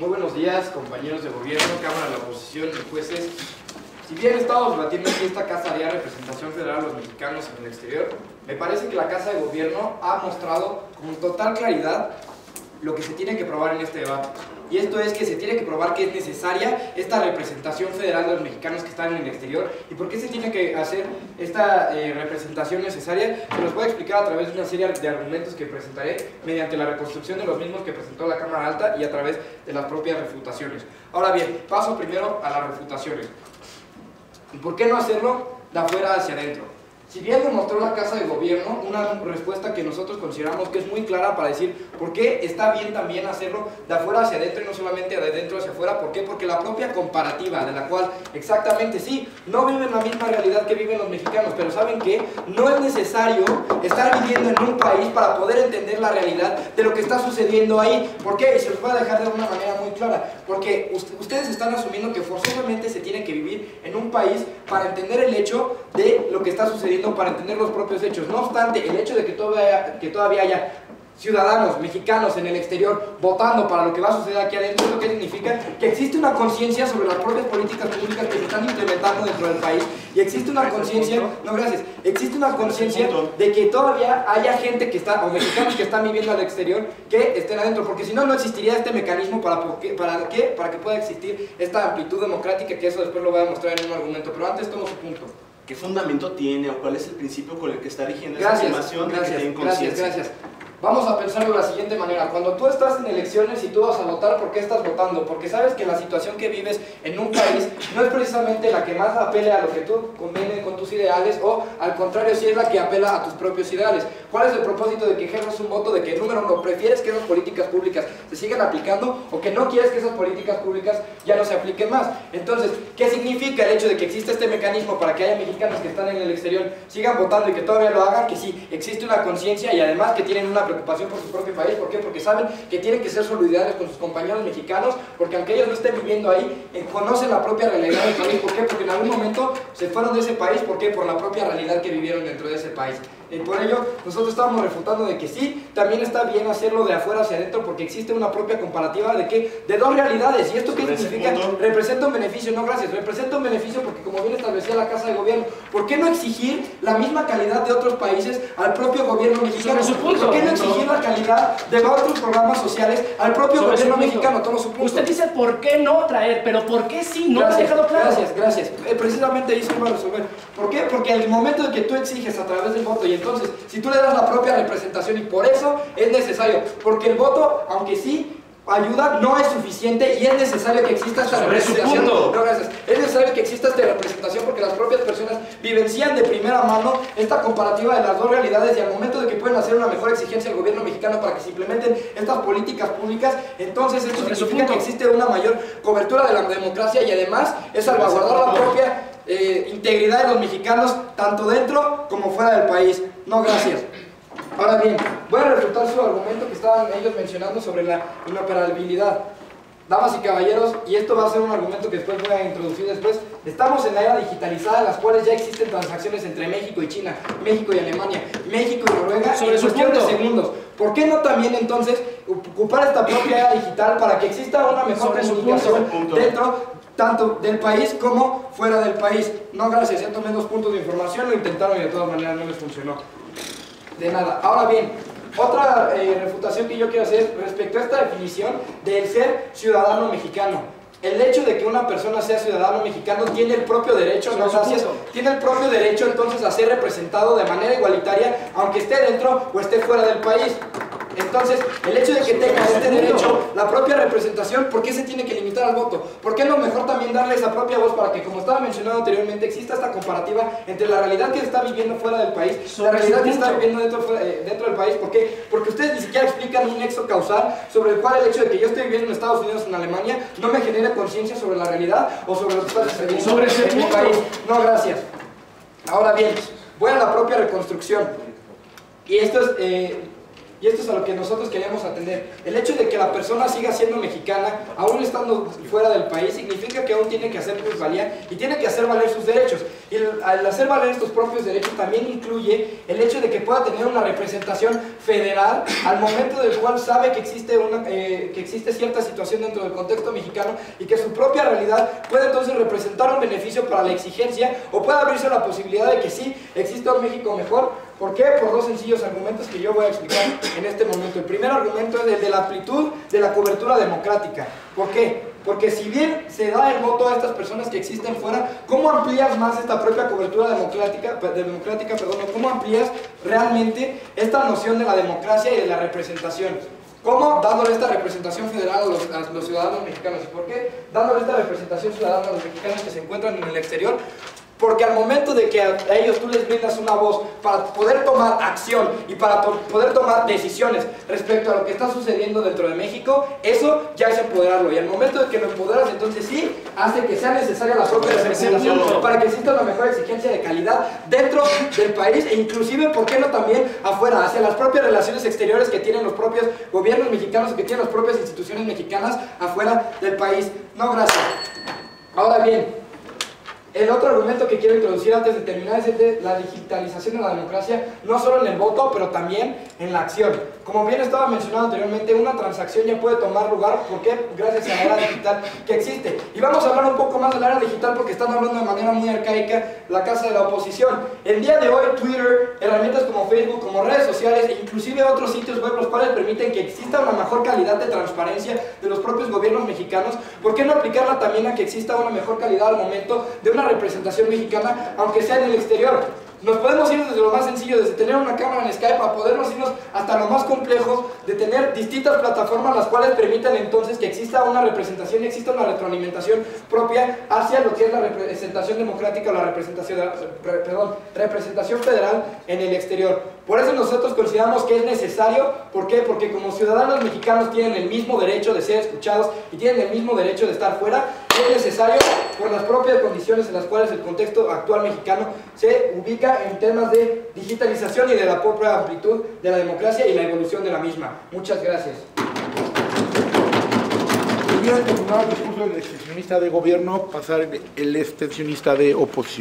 Muy buenos días, compañeros de gobierno, Cámara de la Oposición y jueces. Si bien estamos debatiendo si esta Casa haría representación federal a los mexicanos en el exterior, me parece que la Casa de Gobierno ha mostrado con total claridad lo que se tiene que probar en este debate. Y esto es que se tiene que probar que es necesaria esta representación federal de los mexicanos que están en el exterior. ¿Y por qué se tiene que hacer esta representación necesaria? Se los voy a explicar a través de una serie de argumentos que presentaré mediante la reconstrucción de los mismos que presentó la Cámara Alta y a través de las propias refutaciones. Ahora bien, paso primero a las refutaciones. ¿Y por qué no hacerlo de afuera hacia adentro? Si bien demostró la Casa de Gobierno una respuesta que nosotros consideramos que es muy clara para decir por qué está bien también hacerlo de afuera hacia adentro y no solamente de adentro hacia afuera. ¿Por qué? Porque la propia comparativa de la cual exactamente sí, no viven la misma realidad que viven los mexicanos, pero ¿saben qué? No es necesario estar viviendo en un país para poder entender la realidad de lo que está sucediendo ahí. ¿Por qué? Y se los voy a dejar de una manera muy clara. Porque ustedes están asumiendo que forzosamente se tiene que vivir en un país para entender el hecho de lo que está sucediendo, para entender los propios hechos. No obstante, el hecho de que todavía haya ciudadanos mexicanos en el exterior votando para lo que va a suceder aquí adentro, ¿lo que significa? Que existe una conciencia sobre las propias políticas públicas que se están implementando dentro del país, y existe una conciencia, existe una conciencia de que todavía haya gente que está, o mexicanos que están viviendo al exterior, que estén adentro, porque si no, no existiría este mecanismo para que pueda existir esta amplitud democrática, que eso después lo voy a mostrar en un argumento, pero antes tomo su punto. ¿Qué fundamento tiene o cuál es el principio con el que está rigiendo esa afirmación de que tienen conciencia? Gracias. Vamos a pensarlo de la siguiente manera. Cuando tú estás en elecciones y tú vas a votar, ¿por qué estás votando? Porque sabes que la situación que vives en un país no es precisamente la que más apele a lo que tú conviene con tus ideales, o al contrario, si es la que apela a tus propios ideales. ¿Cuál es el propósito de que ejerzas un voto? De que, número uno, prefieres que esas políticas públicas se sigan aplicando, o que no quieres que esas políticas públicas ya no se apliquen más. Entonces, ¿qué significa el hecho de que exista este mecanismo para que haya mexicanos que están en el exterior sigan votando y que todavía lo hagan? Que sí, existe una conciencia y además que tienen una preocupación por su propio país. ¿Por qué? Porque saben que tienen que ser solidarios con sus compañeros mexicanos, porque aunque ellos no estén viviendo ahí, conocen la propia realidad del país. ¿Por qué? Porque en algún momento se fueron de ese país. ¿Por qué? Por la propia realidad que vivieron dentro de ese país. Por ello, nosotros estábamos refutando de que sí, también está bien hacerlo de afuera hacia adentro, porque existe una propia comparativa de dos realidades. ¿Y esto qué significa? Representa un beneficio. No, gracias. Representa un beneficio porque, como bien establecía la Casa de Gobierno, ¿por qué no exigir la misma calidad de otros países al propio gobierno mexicano? ¿Por qué no exigir la calidad de otros programas sociales al propio gobierno mexicano? Todo su punto. Usted dice por qué no traer, pero ¿por qué sí? No me ha dejado claro. Gracias. Precisamente eso iba a resolver. ¿Por qué? Porque en el momento de que tú exiges a través del voto, y entonces, si tú le das la propia representación, y por eso es necesario, porque el voto, aunque sí ayuda, no es suficiente, y es necesario que exista esta representación. No, gracias. Es necesario que exista esta representación porque las propias personas vivencian de primera mano esta comparativa de las dos realidades, y al momento de que pueden hacer una mejor exigencia al gobierno mexicano para que se implementen estas políticas públicas, entonces esto significa que existe una mayor cobertura de la democracia, y además es salvaguardar la propia integridad de los mexicanos, tanto dentro como fuera del país. No, gracias. Ahora bien, voy a refutar su argumento que estaban ellos mencionando sobre la inoperabilidad. Damas y caballeros, y esto va a ser un argumento que después voy a introducir después, estamos en la era digitalizada, en las cuales ya existen transacciones entre México y China, México y Alemania, México y Noruega, en cuestión de segundos. ¿Por qué no también entonces ocupar esta propia era digital para que exista una mejor comunicación dentro tanto del país como fuera del país? No, gracias, ya tomé 2 puntos de información, lo intentaron y de todas maneras no les funcionó. De nada. Ahora bien, otra refutación que yo quiero hacer respecto a esta definición del ser ciudadano mexicano. El hecho de que una persona sea ciudadano mexicano tiene el propio derecho, no, gracias, tiene el propio derecho entonces a ser representado de manera igualitaria, aunque esté dentro o esté fuera del país. Entonces, el hecho de que tenga este derecho, la propia representación, ¿por qué se tiene que limitar al voto? ¿Por qué no mejor también darle esa propia voz para que, como estaba mencionado anteriormente, exista esta comparativa entre la realidad que se está viviendo fuera del país, la realidad que se está viviendo dentro del país? ¿Por qué? Porque ustedes ni siquiera explican un nexo causal sobre el cual el hecho de que yo esté viviendo en Estados Unidos o en Alemania no me genere conciencia sobre la realidad o sobre lo que está sucediendo en mi país. No, gracias. Ahora bien, voy a la propia reconstrucción. Y esto es... y esto es a lo que nosotros queríamos atender. El hecho de que la persona siga siendo mexicana, aún estando fuera del país, significa que aún tiene que hacer plusvalía y tiene que hacer valer sus derechos. Y al hacer valer estos propios derechos también incluye el hecho de que pueda tener una representación federal al momento del cual sabe que existe cierta situación dentro del contexto mexicano y que su propia realidad puede entonces representar un beneficio para la exigencia, o puede abrirse la posibilidad de que sí exista un México mejor. ¿Por qué? Por dos sencillos argumentos que yo voy a explicar en este momento. El primer argumento es el de la amplitud de la cobertura democrática. ¿Por qué? Porque si bien se da el voto a estas personas que existen fuera, ¿cómo amplías más esta propia cobertura democrática, cómo amplías realmente esta noción de la democracia y de la representación? ¿Cómo? Dándole esta representación federal a los ciudadanos mexicanos. ¿Y por qué? Dándole esta representación ciudadana a los mexicanos que se encuentran en el exterior. Porque al momento de que a ellos tú les brindas una voz para poder tomar acción y para poder tomar decisiones respecto a lo que está sucediendo dentro de México, eso ya es empoderarlo. Y al momento de que lo empoderas, entonces sí hace que sea necesaria la propia representación para que exista una mejor exigencia de calidad dentro del país e inclusive, ¿por qué no también afuera? Hacia las propias relaciones exteriores que tienen los propios gobiernos mexicanos o que tienen las propias instituciones mexicanas afuera del país. No, gracias. Ahora bien, el otro argumento que quiero introducir antes de terminar es el de la digitalización de la democracia, no solo en el voto, pero también en la acción. Como bien estaba mencionado anteriormente, una transacción ya puede tomar lugar, ¿por qué? Gracias a la era digital que existe. Y vamos a hablar un poco más de la era digital porque están hablando de manera muy arcaica la casa de la oposición. El día de hoy, Twitter, herramientas como Facebook, como redes sociales e inclusive otros sitios web los cuales permiten que exista una mejor calidad de transparencia de los propios gobiernos mexicanos. ¿Por qué no aplicarla también a que exista una mejor calidad al momento de una representación mexicana, aunque sea en el exterior? Nos podemos ir desde lo más sencillo, desde tener una cámara en Skype, a podernos irnos hasta lo más complejo, de tener distintas plataformas las cuales permitan entonces que exista una representación, exista una retroalimentación propia hacia lo que es la representación democrática o la representación federal en el exterior. Por eso nosotros consideramos que es necesario. ¿Por qué? Porque como ciudadanos mexicanos tienen el mismo derecho de ser escuchados y tienen el mismo derecho de estar fuera, es necesario por las propias condiciones en las cuales el contexto actual mexicano se ubica en temas de digitalización y de la propia amplitud de la democracia y la evolución de la misma. Muchas gracias. Terminado el discurso del extensionista de gobierno, pasar el extensionista de oposición.